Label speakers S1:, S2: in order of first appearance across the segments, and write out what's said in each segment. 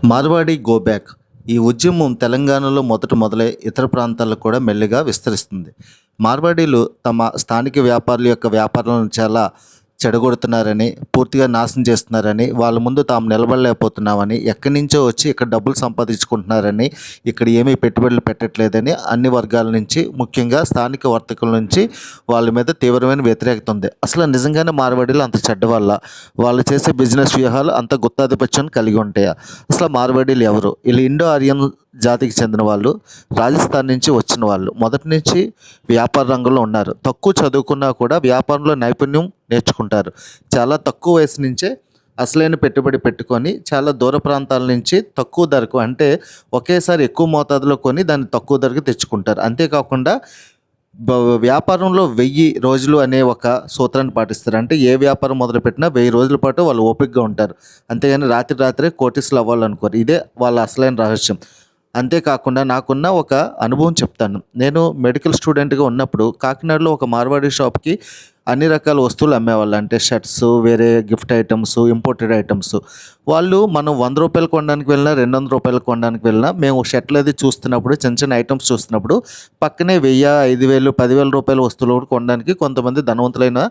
S1: Marwadi go back ఈ ఉద్యమం తెలంగాణలో మొదట మొదలై ఇతర ప్రాంతాలకు కూడా మెల్లిగా విస్తరిస్తుంది. మార్వాడీలు తమ స్థానిక వ్యాపారుల యొక్క వ్యాపారాలను చాలా చెడగొడుతున్నారని, పూర్తిగా నాశనం చేస్తున్నారని, వాళ్ళ ముందు తాము నిలబడలేకపోతున్నామని, ఎక్కడి నుంచో వచ్చి ఇక్కడ డబ్బులు సంపాదించుకుంటున్నారని, ఇక్కడ ఏమీ పెట్టుబడులు పెట్టట్లేదని అన్ని వర్గాల నుంచి, ముఖ్యంగా స్థానిక వర్తకుల నుంచి వాళ్ళ మీద తీవ్రమైన వ్యతిరేకత ఉంది. అసలు నిజంగానే మార్వాడీలు అంత చెడ్డవాళ్ళ? వాళ్ళు చేసే బిజినెస్ వ్యూహాలు అంత గుత్తాధిపత్యాన్ని కలిగి ఉంటాయా? అసలు మార్వాడీలు ఎవరు? వీళ్ళు ఇండో ఆరియన్ జాతికి చెందిన వాళ్ళు, రాజస్థాన్ నుంచి వచ్చిన వాళ్ళు. మొదటి నుంచి వ్యాపార రంగంలో ఉన్నారు. తక్కువ చదువుకున్నా కూడా వ్యాపారంలో నైపుణ్యం నేర్చుకుంటారు. చాలా తక్కువ వయసు నుంచే అసలైన పెట్టుబడి పెట్టుకొని చాలా దూర ప్రాంతాల నుంచి తక్కువ ధరకు, అంటే ఒకేసారి ఎక్కువ మోతాదులో కొని దాన్ని తక్కువ ధరకు తెచ్చుకుంటారు. అంతేకాకుండా వ్యాపారంలో 1000 రోజులు అనే ఒక సూత్రాన్ని పాటిస్తారు. అంటే ఏ వ్యాపారం మొదలుపెట్టినా 1000 రోజుల పాటు వాళ్ళు ఓపికగా ఉంటారు. అంతేగాని రాత్రే కోటీసులు అవ్వాలనుకోరు. ఇదే వాళ్ళ అసలైన రహస్యం. అంతేకాకుండా నాకున్న ఒక అనుభవం చెప్తాను. నేను మెడికల్ స్టూడెంట్గా ఉన్నప్పుడు కాకినాడలో ఒక మార్వాడి షాప్కి అన్ని రకాల వస్తువులు అమ్మేవాళ్ళు. అంటే షర్ట్స్, వేరే గిఫ్ట్ ఐటమ్స్, ఇంపోర్టెడ్ ఐటమ్స్. వాళ్ళు మనం ₹100 కొనడానికి వెళ్ళినా, ₹200 కొనడానికి వెళ్ళినా, మేము షర్ట్లు అది చూస్తున్నప్పుడు, చిన్న చిన్న ఐటమ్స్ చూస్తున్నప్పుడు పక్కనే 1000, 5000, ₹10,000 వస్తువులు కూడా కొనడానికి కొంతమంది ధనవంతులైన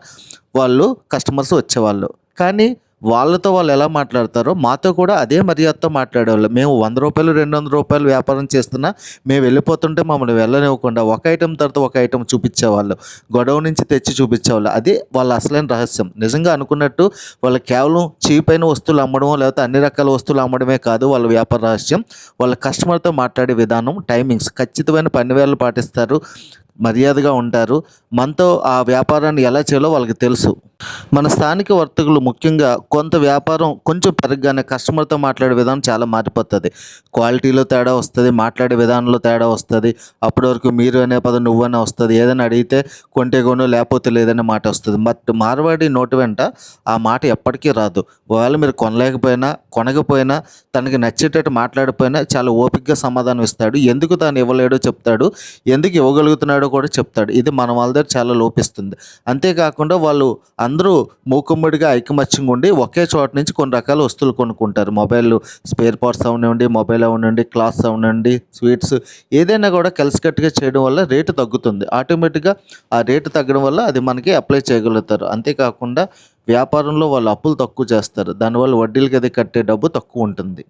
S1: వాళ్ళు కస్టమర్స్ వచ్చేవాళ్ళు. కానీ వాళ్ళతో వాళ్ళు ఎలా మాట్లాడతారో మాతో కూడా అదే మర్యాదతో మాట్లాడేవాళ్ళు. మేము ₹100, ₹200 వ్యాపారం చేస్తున్నా మేము వెళ్ళిపోతుంటే మమ్మల్ని వెళ్ళనివ్వకుండా ఒక ఐటెం తర్వాత ఒక ఐటెం చూపించేవాళ్ళు. గొడవ నుంచి తెచ్చి చూపించేవాళ్ళు. అది వాళ్ళ అసలైన రహస్యం. నిజంగా అనుకున్నట్టు వాళ్ళు కేవలం చీప్ అయిన వస్తువులు అమ్మడం, లేకపోతే అన్ని రకాల వస్తువులు అమ్మడమే కాదు వాళ్ళ వ్యాపార రహస్యం. వాళ్ళ కస్టమర్తో మాట్లాడే విధానం, టైమింగ్స్, ఖచ్చితమైన పని వేళలు పాటిస్తారు, మర్యాదగా ఉంటారు. మనతో ఆ వ్యాపారాన్ని ఎలా చేయాలో వాళ్ళకి తెలుసు. మన స్థానిక వర్తకులు ముఖ్యంగా కొంత వ్యాపారం కొంచెం పెరగగానే కస్టమర్తో మాట్లాడే విధానం చాలా మారిపోతుంది. క్వాలిటీలో తేడా వస్తుంది, మాట్లాడే విధానంలో తేడా వస్తుంది. అప్పటి వరకు మీరు అనే పదం నువ్వు అనే వస్తుంది. ఏదైనా అడిగితే కొంటే కొను లేకపోతే లేదనే మాట వస్తుంది. బట్ మార్వాడి నోటి వెంట ఆ మాట ఎప్పటికీ రాదు. ఒకవేళ మీరు కొనలేకపోయినా, కొనకపోయినా, తనకి నచ్చేటట్టు మాట్లాడిపోయినా చాలా ఓపికగా సమాధానం ఇస్తాడు. ఎందుకు తాను ఇవ్వలేడో చెప్తాడు, ఎందుకు ఇవ్వగలుగుతున్నాడో కూడా చెప్తాడు. ఇది మన వాళ్ళ దగ్గర చాలా లోపిస్తుంది. అంతేకాకుండా వాళ్ళు అందరూ మూకుమ్మడిగా ఐకమత్యంగా ఉండి ఒకే చోట నుంచి కొన్ని రకాల వస్తువులు కొనుక్కుంటారు. మొబైల్ స్పేర్ పార్ట్స్ అవనండి, మొబైల్ అవనండి, క్లాత్స్ అవనండి, స్వీట్స్, ఏదైనా కూడా కలిసికట్టుగా చేయడం వల్ల రేటు తగ్గుతుంది. ఆటోమేటిక్గా ఆ రేటు తగ్గడం వల్ల అది మనకి అప్లై చేయగలుగుతారు. అంతేకాకుండా వ్యాపారంలో వాళ్ళు అప్పులు తక్కువ చేస్తారు. దానివల్ల వడ్డీలకి అది కట్టే డబ్బు తక్కువ ఉంటుంది.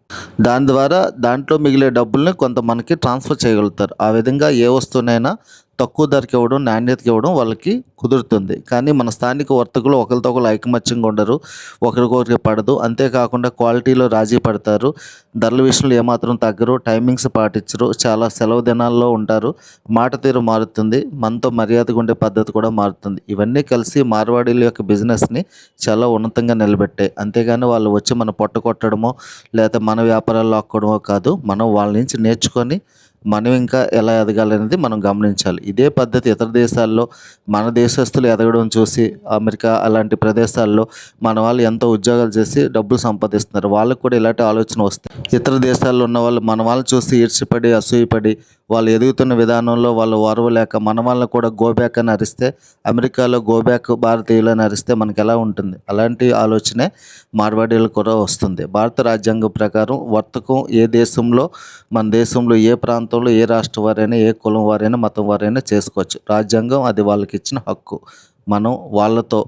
S1: దాని ద్వారా దాంట్లో మిగిలే డబ్బుల్ని కొంత మనకి ట్రాన్స్ఫర్ చేయగలుగుతారు. ఆ విధంగా ఏ వస్తువునైనా తక్కువ ధరకి ఇవ్వడం, నాణ్యతకి ఇవ్వడం వాళ్ళకి కుదురుతుంది. కానీ మన స్థానిక వర్తకులు ఒకరితో ఒకరు ఐకమత్యంగా ఉండరు, ఒకరికొకరికి పడదు. అంతేకాకుండా క్వాలిటీలో రాజీ పడతారు, ధరల విషయంలో ఏమాత్రం తగ్గరు, టైమింగ్స్ పాటించరు, చాలా సెలవు దినాల్లో ఉంటారు, మాట తీరు మారుతుంది, మనతో మర్యాదగా ఉండే పద్ధతి కూడా మారుతుంది. ఇవన్నీ కలిసి మార్వాడీల యొక్క బిజినెస్ని చాలా ఉన్నతంగా నిలబెట్టాయి. అంతేగాని వాళ్ళు వచ్చి మన పొట్ట కొట్టడమో లేకపోతే మన వ్యాపారాలు లాక్కోవడమో కాదు. మనం వాళ్ళ నుంచి నేర్చుకొని మనం ఇంకా ఎలా ఎదగాలనేది మనం గమనించాలి. ఇదే పద్ధతి ఇతర దేశాల్లో మన దేశస్తులు ఎదగడం చూసి అమెరికా అలాంటి ప్రదేశాల్లో మన వాళ్ళు ఎంతో ఉద్యోగాలు చేసి డబ్బులు సంపాదిస్తున్నారు. వాళ్ళకు కూడా ఇలాంటి ఆలోచన వస్తాయి. ఇతర దేశాల్లో ఉన్న వాళ్ళు మన వాళ్ళని చూసి ఈర్ష్యపడి, అసూయపడి, వాళ్ళు ఎదుగుతున్న విధానంలో వాళ్ళు ఓర్వలేక మన వాళ్ళని కూడా గోబ్యాక్ అని అరిస్తే, అమెరికాలో గోబ్యాక్ భారతీయులు అని అరిస్తే మనకు ఎలా ఉంటుంది? అలాంటి ఆలోచనే మార్వాడీలకు కూడా వస్తుంది. భారత రాజ్యాంగం ప్రకారం వర్తకం ఏ దేశంలో, మన దేశంలో ఏ ప్రాంతంలో ఏ రాష్ట్ర వారైనా, ఏ కులం వారైనా, మతం వారైనా చేసుకోవచ్చు. రాజ్యాంగం అది వాళ్ళకి ఇచ్చిన హక్కు. మనం వాళ్ళతో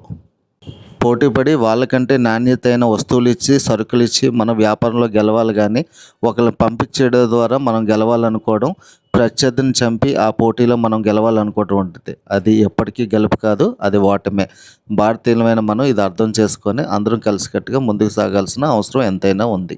S1: పోటీపడి వాళ్ళకంటే నాణ్యతైన వస్తువులు ఇచ్చి, సరుకులు ఇచ్చి మన వ్యాపారంలో గెలవాలి. కానీ ఒకరిని పంపించేయడం ద్వారా మనం గెలవాలనుకోవడం, ప్రత్యర్థిని చంపి ఆ పోటీలో మనం గెలవాలనుకోవడం ఉంటుంది. అది ఎప్పటికీ గెలుపు కాదు, అది ఓటమే. భారతీయులమైన మనం ఇది అర్థం చేసుకొని అందరం కలిసికట్టుగా ముందుకు సాగాల్సిన అవసరం ఎంతైనా ఉంది.